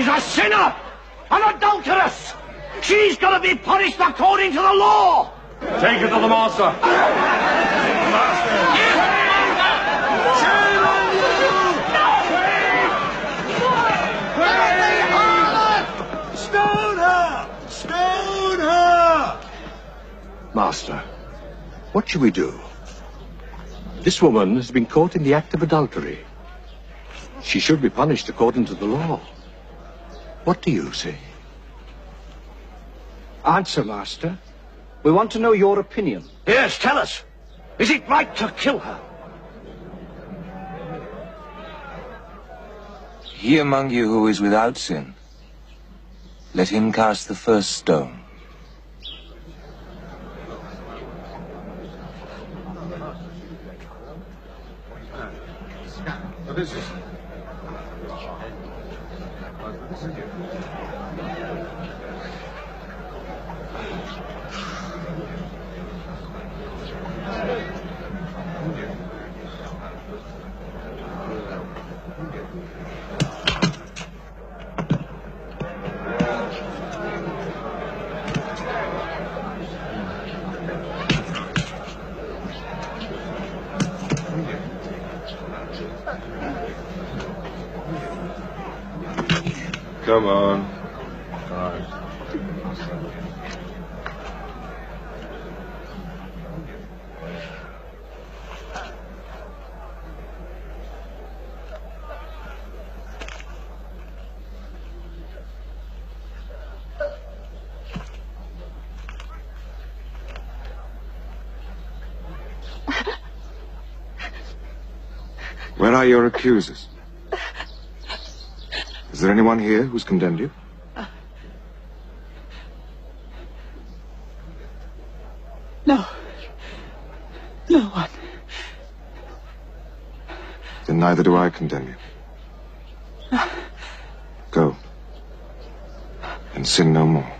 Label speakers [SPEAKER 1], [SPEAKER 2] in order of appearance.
[SPEAKER 1] She's a sinner, an adulteress. She's got to be punished according to the law.
[SPEAKER 2] Take her to the master.
[SPEAKER 3] Stone her! Stone her!
[SPEAKER 4] Master, what shall we do? This woman has been caught in the act of adultery. She should be punished according to the law. What do you say?
[SPEAKER 5] Answer, Master. We want to know your opinion.
[SPEAKER 1] Yes, tell us. Is it right to kill her?
[SPEAKER 6] He among you who is without sin, let him cast the first stone.
[SPEAKER 2] Come on.
[SPEAKER 7] Where are your accusers? Is there anyone here who's condemned you?
[SPEAKER 8] No. No one.
[SPEAKER 7] Then neither do I condemn you. Go. And sin no more.